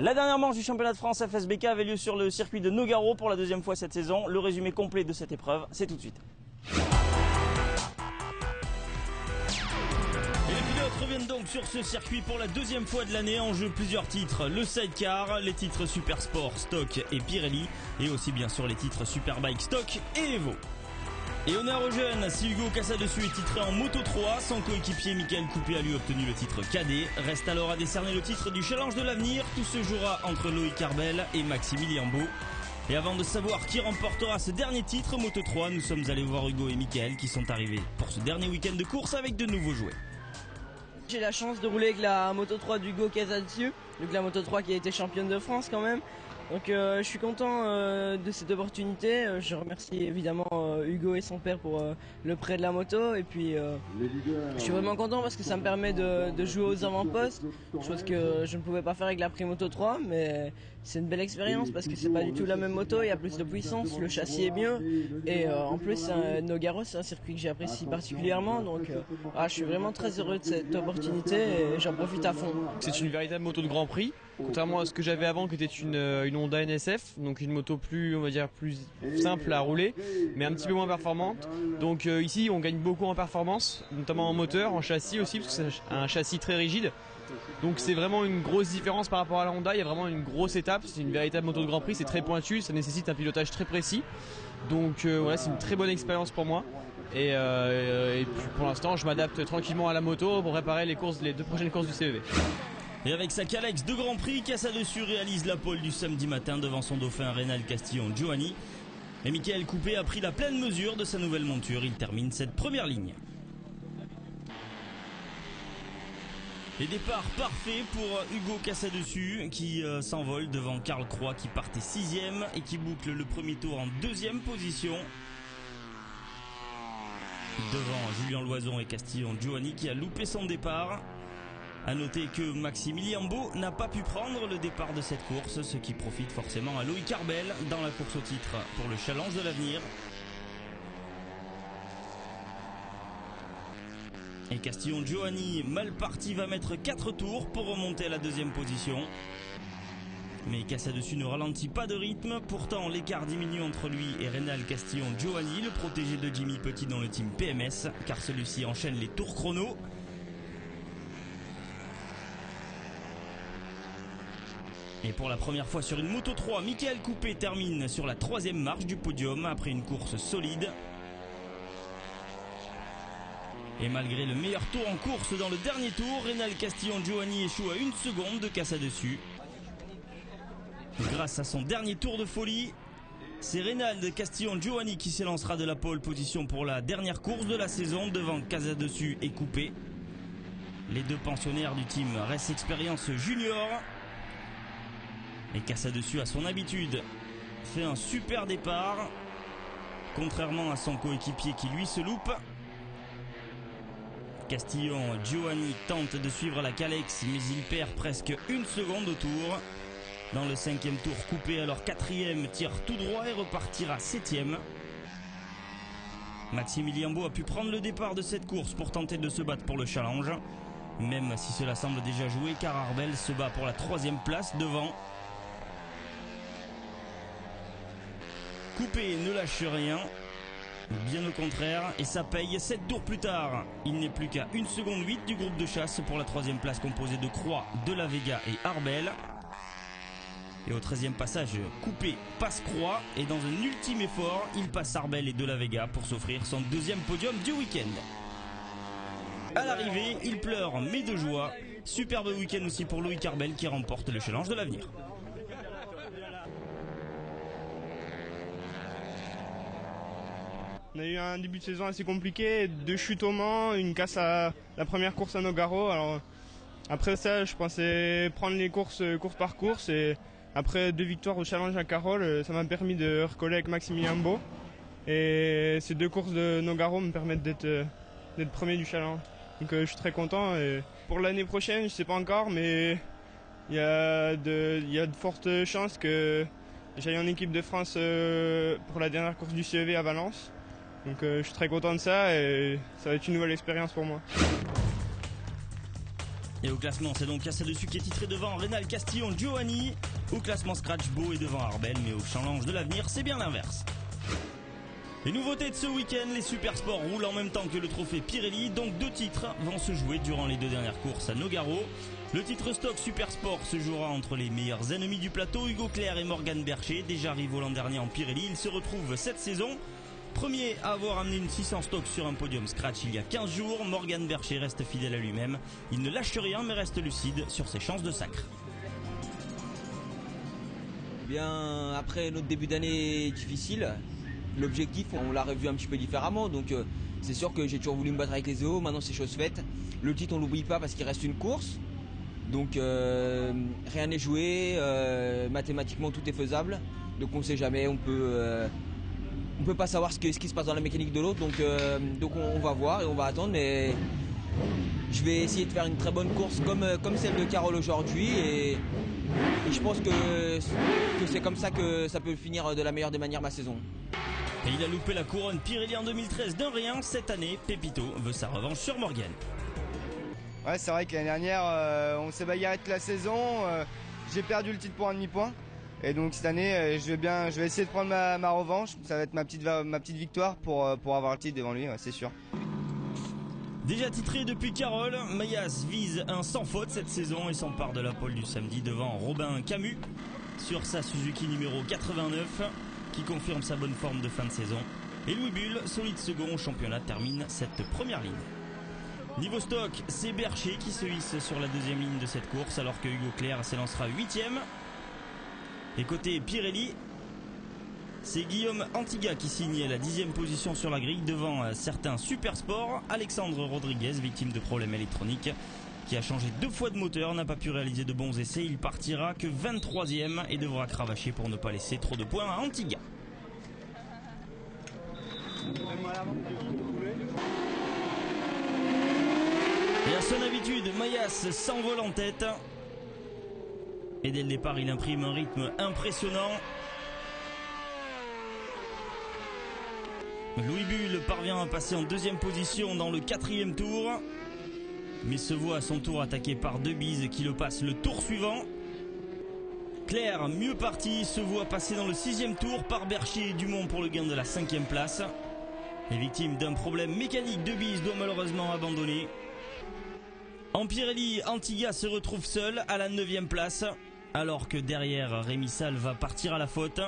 La dernière manche du championnat de France FSBK avait lieu sur le circuit de Nogaro pour la deuxième fois cette saison. Le résumé complet de cette épreuve, c'est tout de suite. Et les pilotes reviennent donc sur ce circuit pour la deuxième fois de l'année. En jeu plusieurs titres, le sidecar, les titres Super Sport, Stock et Pirelli, et aussi bien sûr les titres Superbike, Stock et Evo. Et honneur aux jeunes, si Hugo Casadessus est titré en Moto 3, son coéquipier Michael Coupé a lui obtenu le titre cadet. Reste alors à décerner le titre du Challenge de l'avenir. Tout se jouera entre Loïc Arbel et Maximilien Beau. Et avant de savoir qui remportera ce dernier titre Moto 3, nous sommes allés voir Hugo et Michael qui sont arrivés pour ce dernier week-end de course avec de nouveaux jouets. J'ai la chance de rouler avec la Moto 3 d'Hugo Casadessus, donc la Moto 3 qui a été championne de France quand même. Donc je suis content de cette opportunité. Je remercie évidemment Hugo et son père pour le prêt de la moto. Et puis je suis vraiment content parce que ça me permet de jouer aux avant-postes, chose que je ne pouvais pas faire avec la Moto 3. Mais c'est une belle expérience parce que c'est pas du tout la même moto, il y a plus de puissance, le châssis est mieux. Et en plus Nogaro c'est un circuit que j'apprécie particulièrement. Donc je suis vraiment très heureux de cette opportunité et j'en profite à fond. C'est une véritable moto de Grand Prix. Contrairement à ce que j'avais avant qui était une Honda NSF, donc une moto plus, on va dire, plus simple à rouler, mais un petit peu moins performante. Donc ici on gagne beaucoup en performance, notamment en moteur, en châssis aussi, parce que c'est un châssis très rigide. Donc c'est vraiment une grosse différence par rapport à la Honda, il y a vraiment une grosse étape, c'est une véritable moto de Grand Prix, c'est très pointu, ça nécessite un pilotage très précis. Donc voilà, c'est une très bonne expérience pour moi. Et puis pour l'instant je m'adapte tranquillement à la moto pour préparer les deux prochaines courses du CEV. Et avec sa Calex de Grand Prix, Casadessus réalise la pole du samedi matin devant son dauphin Reynald Castillon Giovanni. Et Michael Coupé a pris la pleine mesure de sa nouvelle monture. Il termine cette première ligne. Et départ parfait pour Hugo Casadessus qui s'envole devant Karl Croix qui partait 6ème et qui boucle le premier tour en 2ème position. Devant Julien Loison et Castillon Giovanni qui a loupé son départ. A noter que Maximilien Beau n'a pas pu prendre le départ de cette course, ce qui profite forcément à Loïc Arbel dans la course au titre pour le Challenge de l'avenir. Et Castillon Giovanni, mal parti, va mettre 4 tours pour remonter à la 2ème position. Mais Casadessus ne ralentit pas de rythme, pourtant l'écart diminue entre lui et Reynald Castillon Giovanni, le protégé de Jimmy Petit dans le team PMS, car celui-ci enchaîne les tours chrono. Et pour la première fois sur une Moto 3, Michael Coupé termine sur la 3ème marche du podium après une course solide. Et malgré le meilleur tour en course dans le dernier tour, Reynald Castillon Giovanni échoue à 1 seconde de Casadessus. Grâce à son dernier tour de folie, c'est Reynald Castillon Giovanni qui s'élancera de la pole position pour la dernière course de la saison devant Casadessus et Coupé. Les deux pensionnaires du team Race Experience Junior. Et Casadessus, à son habitude, fait un super départ, contrairement à son coéquipier qui lui se loupe. Castillon Giovanni tente de suivre la Calex, mais il perd presque 1 seconde au tour. Dans le 5e tour, Coupé, alors 4ème, tire tout droit et repartira 7ème. Maximilien Beau a pu prendre le départ de cette course pour tenter de se battre pour le challenge. Même si cela semble déjà joué, car Arbel se bat pour la 3ème place devant. Coupé ne lâche rien, bien au contraire, et ça paye 7 tours plus tard. Il n'est plus qu'à 1 seconde 8 du groupe de chasse pour la 3ème place composée de Croix, De La Vega et Arbel. Et au 13e passage, Coupé passe Croix et dans un ultime effort, il passe Arbel et De La Vega pour s'offrir son 2e podium du week-end. À l'arrivée, il pleure mais de joie. Superbe week-end aussi pour Loïc Arbel qui remporte le Challenge de l'avenir. On a eu un début de saison assez compliqué, 2 chutes au Mans, une casse à la première course à Nogaro. Alors, après ça, je pensais prendre les course par course et après 2 victoires au Challenge à Carole, ça m'a permis de recoller avec Maximilien Beau. Et ces 2 courses de Nogaro me permettent d'être premier du Challenge. Donc je suis très content. Et pour l'année prochaine, je ne sais pas encore, mais il y a de fortes chances que j'aille en équipe de France pour la dernière course du CEV à Valence. Donc je suis très content de ça et ça va être une nouvelle expérience pour moi. Et au classement, c'est donc Casa Dessus qui est titré devant Rénal Castillon Giovanni. Au classement Scratch, Beau est devant Arbel, mais au challenge de l'avenir, c'est bien l'inverse. Les nouveautés de ce week-end, les Super Sports roulent en même temps que le trophée Pirelli, donc 2 titres vont se jouer durant les 2 dernières courses à Nogaro. Le titre stock Super Sport se jouera entre les meilleurs ennemis du plateau, Hugo Clerc et Morgan Bercher, déjà rivaux l'an dernier en Pirelli. Ils se retrouvent cette saison. Premier à avoir amené une 600 stock sur un podium Scratch il y a 15 jours, Morgan Bercher reste fidèle à lui-même. Il ne lâche rien mais reste lucide sur ses chances de sacre. Bien, après notre début d'année difficile, l'objectif, on l'a revu un petit peu différemment, donc c'est sûr que j'ai toujours voulu me battre avec les EO, maintenant c'est chose faite. Le titre on l'oublie pas parce qu'il reste une course, donc rien n'est joué, mathématiquement tout est faisable, donc on sait jamais, on peut pas savoir ce qui se passe dans la mécanique de l'autre, donc on va voir et on va attendre, mais je vais essayer de faire une très bonne course comme celle de Carole aujourd'hui et je pense que c'est comme ça que ça peut finir de la meilleure des manières ma saison. Et il a loupé la couronne Pirelli en 2013 d'un rien. Cette année, Pépito veut sa revanche sur Morgan. Ouais, c'est vrai que l'année dernière, on s'est bagarré toute la saison. J'ai perdu le titre pour un demi-point. Et donc cette année, je vais essayer de prendre ma revanche. Ça va être ma petite victoire pour avoir le titre devant lui, ouais, c'est sûr. Déjà titré depuis Carole, Mayas vise un sans faute cette saison et s'empare de la pole du samedi devant Robin Camus sur sa Suzuki numéro 89 qui confirme sa bonne forme de fin de saison. Et Louis Bull, solide second au championnat, termine cette première ligne. Niveau stock, c'est Bercher qui se hisse sur la deuxième ligne de cette course alors que Hugo Clerc s'élancera 8ème. Et côté Pirelli, c'est Guillaume Antiga qui signe la 10e position sur la grille devant certains Super Sports. Alexandre Rodriguez, victime de problèmes électroniques, qui a changé 2 fois de moteur, n'a pas pu réaliser de bons essais. Il partira que 23ème et devra cravacher pour ne pas laisser trop de points à Antiga. Et à son habitude, Mayas s'envole en tête. Et dès le départ, il imprime un rythme impressionnant. Louis Bull parvient à passer en 2e position dans le 4e tour, mais se voit à son tour attaqué par Debise qui le passe le tour suivant. Clerc, mieux parti, se voit passer dans le 6e tour par Bercher et Dumont pour le gain de la 5e place. Et victime d'un problème mécanique, Debise doit malheureusement abandonner. En Pirelli, Antiga se retrouve seul à la 9e place, alors que derrière, Rémi Salle va partir à la faute.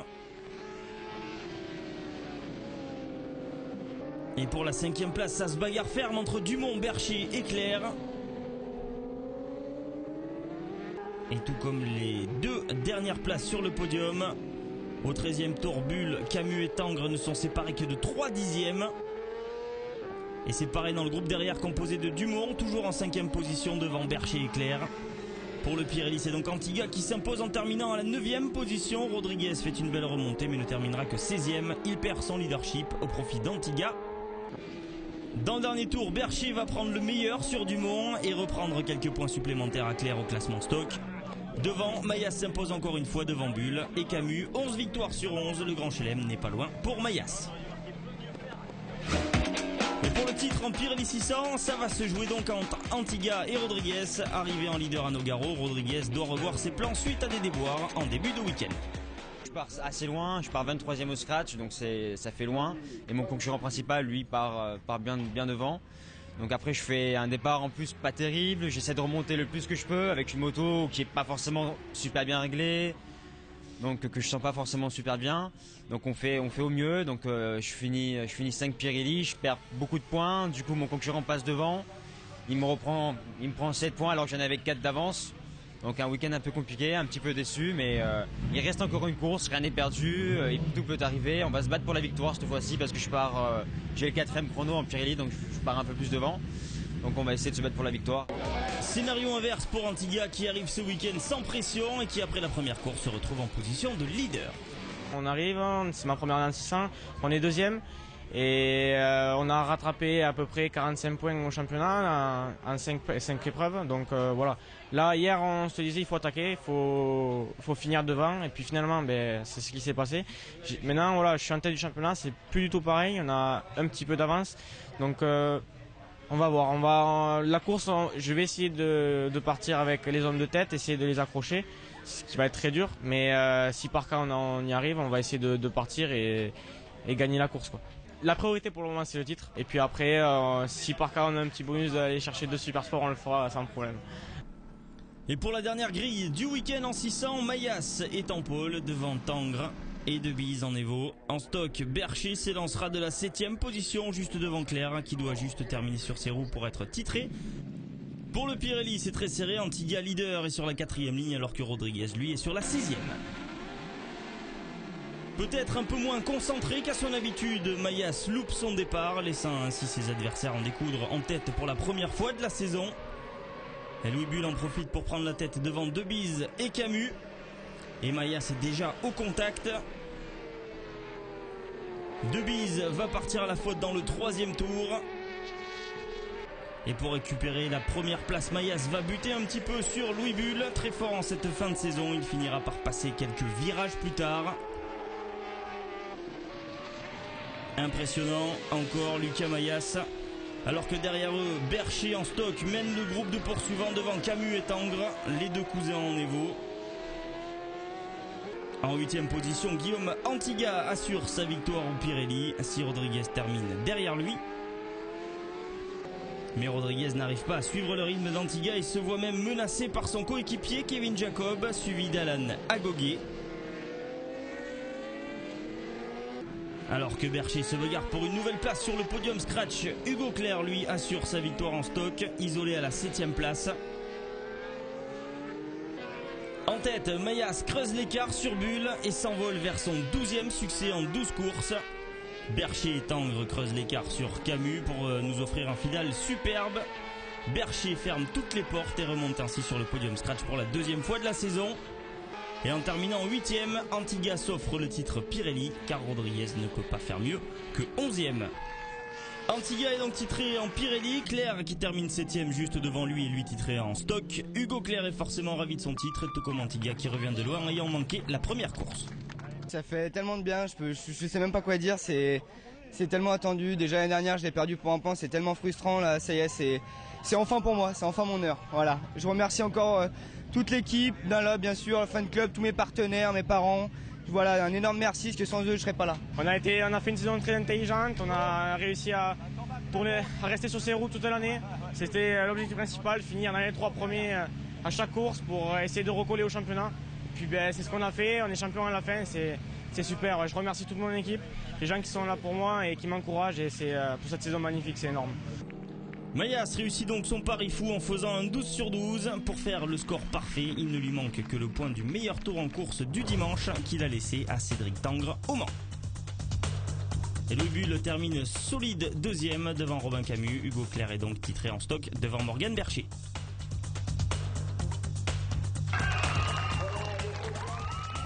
Et pour la 5e place, ça se bagarre ferme entre Dumont, Bercher et Clerc. Et tout comme les 2 dernières places sur le podium, au 13e tour, Bull, Camus et Tangre ne sont séparés que de 3 dixièmes. Et c'est pareil dans le groupe derrière composé de Dumont, toujours en 5e position devant Bercher et Clerc. Pour le Pirelli, c'est donc Antiga qui s'impose en terminant à la 9e position. Rodriguez fait une belle remontée mais ne terminera que 16e. Il perd son leadership au profit d'Antiga. Dans le dernier tour, Bercher va prendre le meilleur sur Dumont et reprendre quelques points supplémentaires à Clerc au classement stock. Devant, Mayas s'impose encore une fois devant Bull et Camus. 11 victoires sur 11, le Grand Chelem n'est pas loin pour Mayas. Et pour le titre en Pirelli 600, ça va se jouer donc entre Antiga et Rodriguez. Arrivé en leader à Nogaro, Rodriguez doit revoir ses plans suite à des déboires en début de week-end. Je pars assez loin, je pars 23e au scratch, donc ça fait loin. Et mon concurrent principal, lui, part bien devant. Donc après, je fais un départ en plus pas terrible. J'essaie de remonter le plus que je peux avec une moto qui est pas forcément super bien réglée, donc que je sens pas forcément super bien. Donc on fait au mieux. Donc je finis 5 Pirelli, je perds beaucoup de points. Du coup, mon concurrent passe devant. Il me prend 7 points alors que j'en avais 4 d'avance. Donc un week-end un peu compliqué, un petit peu déçu, mais il reste encore une course, rien n'est perdu, et tout peut arriver. On va se battre pour la victoire cette fois-ci parce que j'ai le 4e chrono en Pirelli, donc je pars un peu plus devant. Donc on va essayer de se battre pour la victoire. Scénario inverse pour Antiga qui arrive ce week-end sans pression et qui après la première course se retrouve en position de leader. On arrive, c'est ma première année en 600, on est 2e. Et on a rattrapé à peu près 45 points au championnat en 5 épreuves. Donc voilà. Là, hier, on se disait il faut attaquer, il faut finir devant. Et puis finalement, c'est ce qui s'est passé. Maintenant, voilà, je suis en tête du championnat, c'est plus du tout pareil. On a un petit peu d'avance. Donc On va voir. La course, je vais essayer de partir avec les hommes de tête, essayer de les accrocher, ce qui va être très dur. Mais si par cas on y arrive, on va essayer de partir et gagner la course, quoi. La priorité pour le moment, c'est le titre. Et puis après, si par cas on a un petit bonus d'aller chercher 2 super sports, on le fera sans problème. Et pour la dernière grille du week-end en 600, Mayas est en pôle devant Tangres et Debise en Evo. En stock, Bercher s'élancera de la 7ème position juste devant Claire qui doit juste terminer sur ses roues pour être titré. Pour le Pirelli, c'est très serré. Antigua leader est sur la 4ème ligne alors que Rodriguez lui est sur la 6ème. Peut-être un peu moins concentré qu'à son habitude, Mayas loupe son départ, laissant ainsi ses adversaires en découdre en tête pour la première fois de la saison. Et Louis Bull en profite pour prendre la tête devant Debise et Camus. Et Mayas est déjà au contact. Debise va partir à la faute dans le 3e tour. Et pour récupérer la première place, Mayas va buter un petit peu sur Louis Bull. Très fort en cette fin de saison, il finira par passer quelques virages plus tard. Impressionnant encore Lucas Mayas. Alors que derrière eux, Bercher en stock mène le groupe de poursuivants devant Camus et Tangres, les deux cousins en Evo. En 8ème position, Guillaume Antiga assure sa victoire au Pirelli, si Rodriguez termine derrière lui. Mais Rodriguez n'arrive pas à suivre le rythme d'Antiga et se voit même menacé par son coéquipier Kevin Jacob, suivi d'Alan Agoguet. Alors que Bercher se bagarre pour une nouvelle place sur le podium scratch, Hugo Claire lui assure sa victoire en stock, isolé à la 7ème place. En tête, Mayas creuse l'écart sur Bull et s'envole vers son 12e succès en 12 courses. Bercher et Tangres creusent l'écart sur Camus pour nous offrir un final superbe. Bercher ferme toutes les portes et remonte ainsi sur le podium scratch pour la 2e fois de la saison. Et en terminant 8ème, Antiga s'offre le titre Pirelli car Rodriguez ne peut pas faire mieux que 11ème. Antiga est donc titré en Pirelli, Claire qui termine 7ème juste devant lui et lui titré en stock. Hugo Claire est forcément ravi de son titre, tout comme Antiga qui revient de loin en ayant manqué la première course. Ça fait tellement de bien, je sais même pas quoi dire, c'est tellement attendu. Déjà l'année dernière je l'ai perdu pour un point, c'est tellement frustrant là, ça y est, c'est enfin pour moi, c'est enfin mon heure. Voilà, je remercie encore toute l'équipe, Dunlop bien sûr, le fan club, tous mes partenaires, mes parents. Voilà, un énorme merci parce que sans eux je serais pas là. On a fait une saison très intelligente, on a réussi à rester sur ses routes toute l'année. C'était l'objectif principal, finir dans les 3 premiers à chaque course pour essayer de recoller au championnat. Et puis c'est ce qu'on a fait, on est champion à la fin, c'est super. Je remercie toute mon équipe, les gens qui sont là pour moi et qui m'encouragent et c'est pour cette saison magnifique, c'est énorme. Mayas réussit donc son pari fou en faisant un 12 sur 12. Pour faire le score parfait, il ne lui manque que le point du meilleur tour en course du dimanche qu'il a laissé à Cédric Tangres au Mans. Et Louis Bull termine solide 2ème devant Robin Camus. Hugo Claire est donc titré en stock devant Morgan Bercher.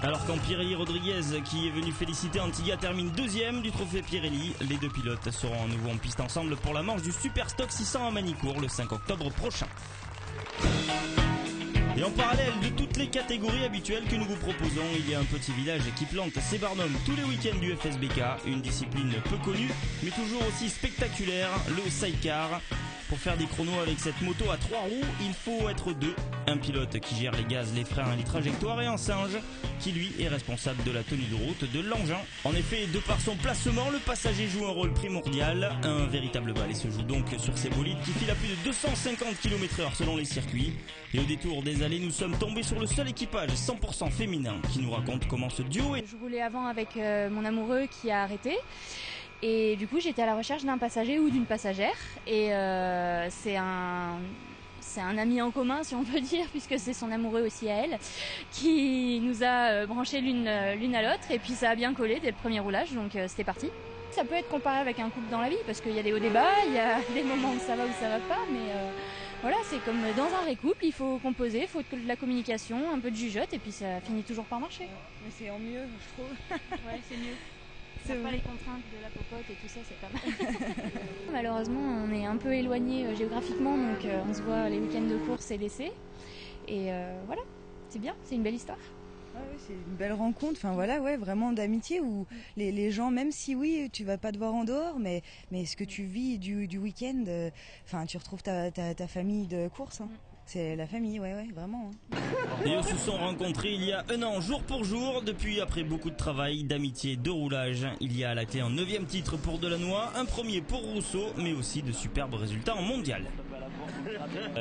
Alors qu'en Pirelli, Rodriguez, qui est venu féliciter Antiga, termine 2ème du trophée Pirelli. Les deux pilotes seront à nouveau en piste ensemble pour la manche du Super Stock 600 à Manicourt le 5 octobre prochain. Et en parallèle de toutes les catégories habituelles que nous vous proposons, il y a un petit village qui plante ses barnums tous les week-ends du FSBK, une discipline peu connue mais toujours aussi spectaculaire, le sidecar. Pour faire des chronos avec cette moto à 3 roues, il faut être 2. Un pilote qui gère les gaz, les freins, les trajectoires et un singe qui lui est responsable de la tenue de route de l'engin. En effet, de par son placement, le passager joue un rôle primordial. Un véritable balai se joue donc sur ces bolides qui filent à plus de 250 km/h selon les circuits. Et au détour des allées, nous sommes tombés sur le seul équipage 100% féminin qui nous raconte comment ce duo est. Je roulais avant avec mon amoureux qui a arrêté. Et du coup, j'étais à la recherche d'un passager ou d'une passagère. Et c'est un ami en commun, si on peut dire, puisque c'est son amoureux aussi à elle, qui nous a branchés l'une à l'autre. Et puis ça a bien collé dès le premier roulage, donc c'était parti. Ça peut être comparé avec un couple dans la vie, parce qu'il y a des hauts débats, il y a des moments où ça va pas, mais voilà, c'est comme dans un vrai couple, il faut composer, il faut de la communication, un peu de jugeote, et puis ça finit toujours par marcher. Mais c'est en mieux, je trouve. Ouais, c'est mieux. C'est pas les contraintes de la popote et tout ça, c'est pas mal. Malheureusement, on est un peu éloigné géographiquement, donc on se voit les week-ends de course et d'essai. Et voilà, c'est bien, c'est une belle histoire. C'est une belle rencontre, enfin voilà, ouais, vraiment d'amitié où les gens, même si oui, tu vas pas te voir en dehors, mais ce que tu vis du week-end, enfin tu retrouves ta famille de course. Hein. C'est la famille, ouais, vraiment. Hein. Et ils se sont rencontrés il y a un an, jour pour jour. Depuis, après beaucoup de travail, d'amitié, de roulage, il y a à la clé un 9e titre pour Delannoy, un premier pour Rousseau, mais aussi de superbes résultats en mondial.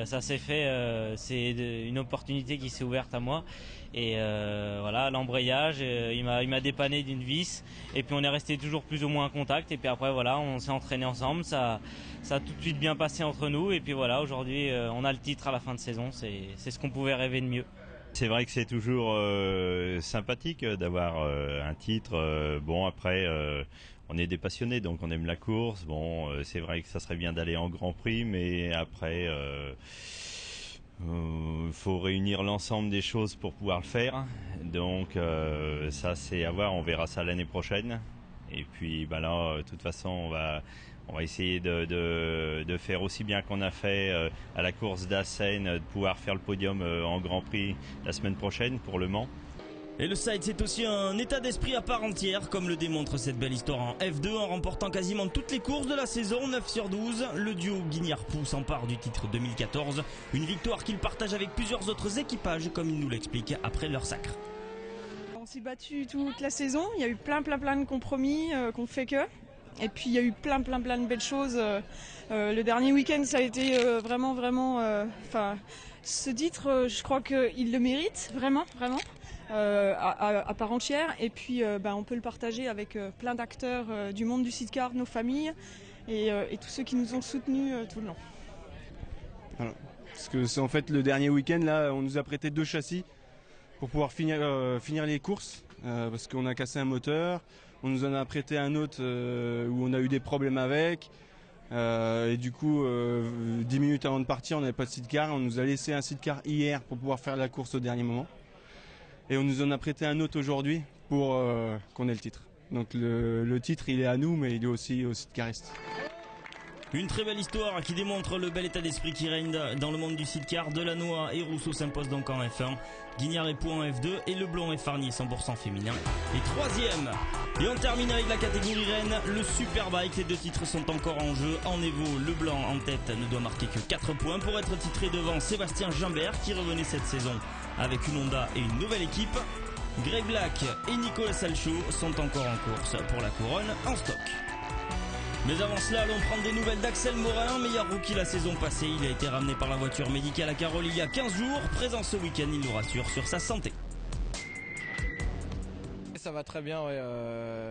Ça s'est fait, c'est une opportunité qui s'est ouverte à moi. Et voilà, l'embrayage, il m'a dépanné d'une vis. Et puis on est resté toujours plus ou moins en contact. Et puis après, voilà, on s'est entraîné ensemble. Ça a tout de suite bien passé entre nous. Et puis voilà, aujourd'hui, on a le titre à la fin de saison. C'est ce qu'on pouvait rêver de mieux. C'est vrai que c'est toujours sympathique d'avoir un titre. Bon, après, on est des passionnés, donc on aime la course. Bon, c'est vrai que ça serait bien d'aller en Grand Prix, mais après, faut réunir l'ensemble des choses pour pouvoir le faire. Donc, ça, c'est à voir. On verra ça l'année prochaine. Et puis, bah là, de toute façon, on va essayer de faire aussi bien qu'on a fait à la course d'Assen, de pouvoir faire le podium en Grand Prix la semaine prochaine pour Le Mans. Et le side, c'est aussi un état d'esprit à part entière, comme le démontre cette belle histoire en F2, en remportant quasiment toutes les courses de la saison, 9 sur 12. Le duo Guignard-Pou s'empare du titre 2014, une victoire qu'il partage avec plusieurs autres équipages, comme il nous l'explique après leur sacre. On s'est battu toute la saison, il y a eu plein de compromis qu'on fait que. Et puis il y a eu plein de belles choses. Le dernier week-end, ça a été vraiment. Ce titre, je crois qu'il le mérite vraiment. À part entière. Et puis on peut le partager avec plein d'acteurs du monde du sidecar, nos familles et tous ceux qui nous ont soutenus tout le long. Voilà. Parce que c'est en fait le dernier week-end, là, on nous a prêté 2 châssis pour pouvoir finir les courses parce qu'on a cassé un moteur. On nous en a prêté un autre où on a eu des problèmes avec. Et du coup, 10 minutes avant de partir, on n'avait pas de sidecar. On nous a laissé un sidecar hier pour pouvoir faire la course au dernier moment. Et on nous en a prêté un autre aujourd'hui pour qu'on ait le titre. Donc le titre, il est à nous, mais il est aussi au sidecariste. Une très belle histoire qui démontre le bel état d'esprit qui règne dans le monde du sidecar. Delannoy et Rousseau s'imposent donc en F1, Guignard et Pou en F2 et Leblond et Farnier 100% féminin et 3e. Et on termine avec la catégorie reine, le Superbike. Les 2 titres sont encore en jeu. En Evo, Leblanc en tête ne doit marquer que 4 points pour être titré devant Sébastien Gimbert qui revenait cette saison avec une Honda et une nouvelle équipe. Greg Black et Nicolas Salchaud sont encore en course pour la couronne en stock. Mais avant cela, allons prendre des nouvelles d'Axel Morin, meilleur rookie la saison passée. Il a été ramené par la voiture médicale à Carole il y a 15 jours. Présent ce week-end, il nous rassure sur sa santé. Ça va très bien, ouais.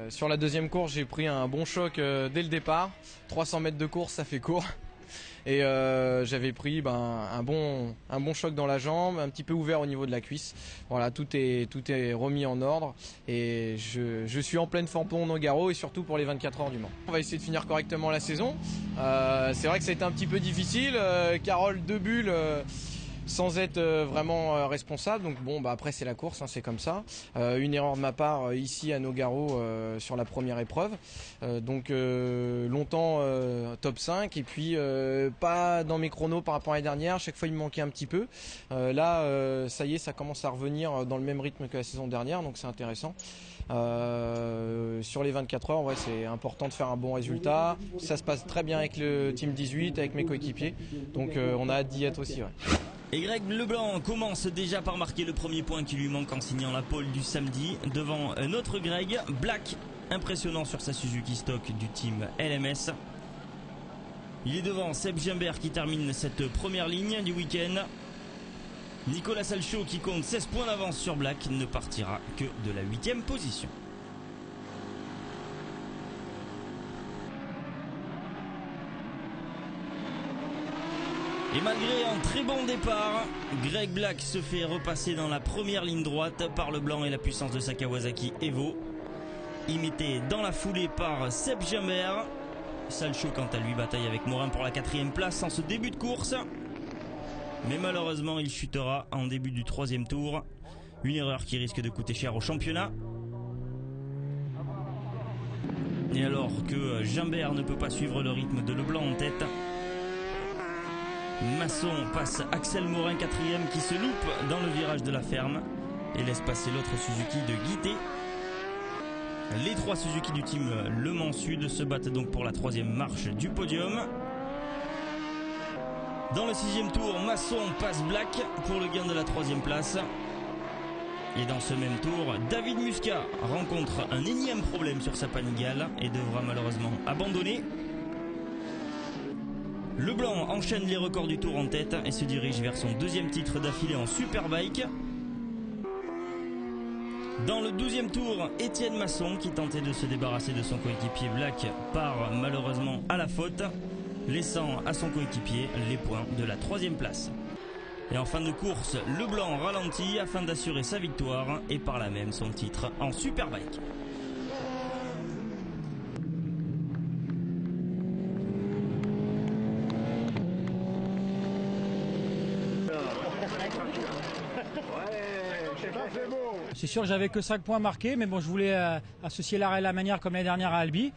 Sur la deuxième course, j'ai pris un bon choc dès le départ. 300 mètres de course, ça fait court. Et j'avais pris un bon choc dans la jambe, un petit peu ouvert au niveau de la cuisse. Voilà, tout est remis en ordre et je suis en pleine forme pour Nogaro et surtout pour les 24 heures du Mans. On va essayer de finir correctement la saison. C'est vrai que ça a été un petit peu difficile. Carole 2 bulles sans être vraiment responsable. Donc bon, après c'est la course, hein, c'est comme ça. Une erreur de ma part ici à Nogaro sur la première épreuve. Donc longtemps top 5 et puis pas dans mes chronos par rapport à l'année dernière. Chaque fois il me manquait un petit peu. Là ça y est, ça commence à revenir dans le même rythme que la saison dernière, donc c'est intéressant. Sur les 24 heures, ouais, c'est important de faire un bon résultat. Ça se passe très bien avec le Team 18, avec mes coéquipiers. Donc on a hâte d'y être aussi. Ouais. Et Greg Leblanc commence déjà par marquer le premier point qui lui manque en signant la pole du samedi devant notre Greg Black, impressionnant sur sa Suzuki Stock du team LMS. Il est devant Seb Gimbert qui termine cette première ligne du week-end. Nicolas Salchaud qui compte 16 points d'avance sur Black ne partira que de la 8e position. Et malgré un très bon départ, Greg Black se fait repasser dans la première ligne droite par le blanc et la puissance de sa Kawasaki Evo. Imité dans la foulée par Seb Gimbert. Salchaud quant à lui bataille avec Morin pour la 4e place en ce début de course. Mais malheureusement il chutera en début du 3e tour. Une erreur qui risque de coûter cher au championnat. Et alors que Gimbert ne peut pas suivre le rythme de Leblanc en tête, Masson passe Axel Morin 4e qui se loupe dans le virage de la ferme. et laisse passer l'autre Suzuki de Guité. Les 3 Suzuki du team Le Mans Sud se battent donc pour la 3e marche du podium. Dans le 6e tour, Masson passe Black pour le gain de la 3e place. Et dans ce même tour, David Muscat rencontre un énième problème sur sa Panigale et devra malheureusement abandonner. Leblanc enchaîne les records du tour en tête et se dirige vers son 2e titre d'affilée en Superbike. Dans le 12e tour, Étienne Masson, qui tentait de se débarrasser de son coéquipier Black, part malheureusement à la faute, laissant à son coéquipier les points de la 3e place. Et en fin de course, Leblanc ralentit afin d'assurer sa victoire et par là même son titre en Superbike. C'est sûr que j'avais que 5 points marqués, mais bon, je voulais associer l'art et la manière comme l'année dernière à Albi.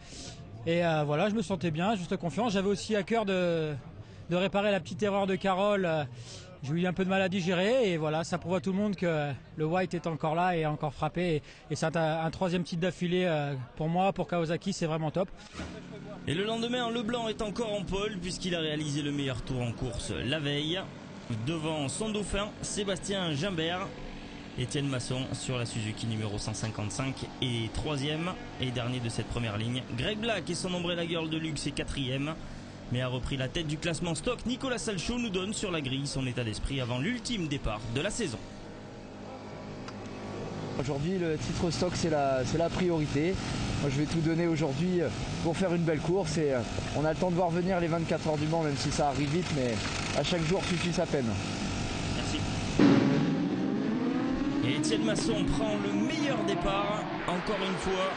Et voilà, je me sentais bien, juste confiance. J'avais aussi à cœur de réparer la petite erreur de Carole. J'ai eu un peu de mal à digérer et voilà, ça prouve à tout le monde que le White est encore là et encore frappé. Et c'est un 3e titre d'affilée pour moi, pour Kawasaki, c'est vraiment top. Et le lendemain, Leblanc est encore en pole puisqu'il a réalisé le meilleur tour en course la veille. Devant son dauphin, Sébastien Gimbert. Étienne Masson sur la Suzuki numéro 155 est 3e et dernier de cette première ligne. Greg Black et son Umbrella Girl de luxe est 4e, mais a repris la tête du classement stock. Nicolas Salchaud nous donne sur la grille son état d'esprit avant l'ultime départ de la saison. Aujourd'hui, le titre stock, c'est la priorité. Moi, je vais tout donner aujourd'hui pour faire une belle course et on a le temps de voir venir les 24 heures du Mans, même si ça arrive vite, mais à chaque jour suffit sa peine. Merci. Et Étienne Masson prend le meilleur départ, encore une fois.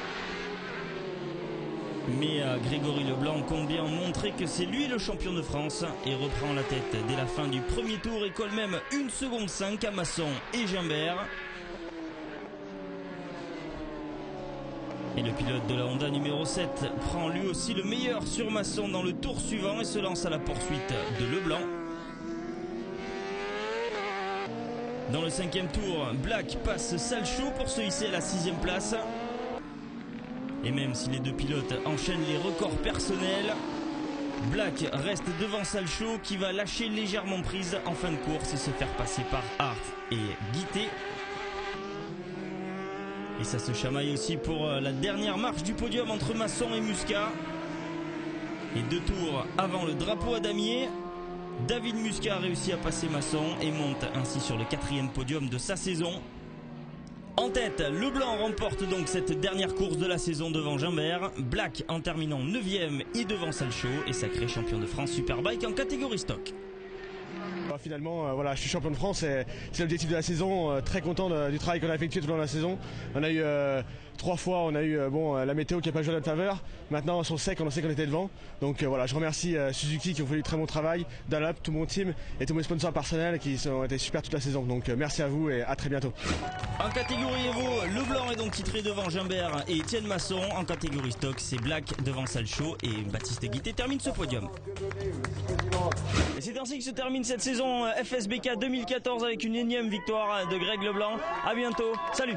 Mais Grégory Leblanc compte bien montrer que c'est lui le champion de France et reprend la tête dès la fin du premier tour et colle même 1 seconde 5 à Masson et Gimbert. Et le pilote de la Honda numéro 7 prend lui aussi le meilleur sur Masson dans le tour suivant et se lance à la poursuite de Leblanc. Dans le 5e tour, Black passe Salchaud pour se hisser à la 6e place. Et même si les 2 pilotes enchaînent les records personnels, Black reste devant Salchaud qui va lâcher légèrement prise en fin de course et se faire passer par Hart et Guité. Et ça se chamaille aussi pour la dernière marche du podium entre Masson et Muscat. Et 2 tours avant le drapeau à damier, David Muscat a réussi à passer Masson et monte ainsi sur le 4e podium de sa saison. En tête, Leblanc remporte donc cette dernière course de la saison devant Gimbert. Black en terminant 9e et devant Salchaud est sacré champion de France Superbike en catégorie stock. Finalement, voilà, je suis champion de France, c'est l'objectif de la saison. Très content du travail qu'on a effectué tout au long de la saison. On a eu 3 fois, on a eu la météo qui n'a pas joué à notre faveur. Maintenant, sur sec, on sait qu'on était devant. Donc voilà, je remercie Suzuki qui ont fait du très bon travail, Dunlop, tout mon team et tous mes sponsors personnels qui ont été super toute la saison. Donc merci à vous et à très bientôt. En catégorie Evo, Leblanc est donc titré devant Gimbert et Étienne Masson. En catégorie stock, c'est Black devant Salchaud et Baptiste Guité termine ce podium. Et c'est ainsi que se termine cette saison FSBK 2014 avec une énième victoire de Greg Leblanc. À bientôt, salut.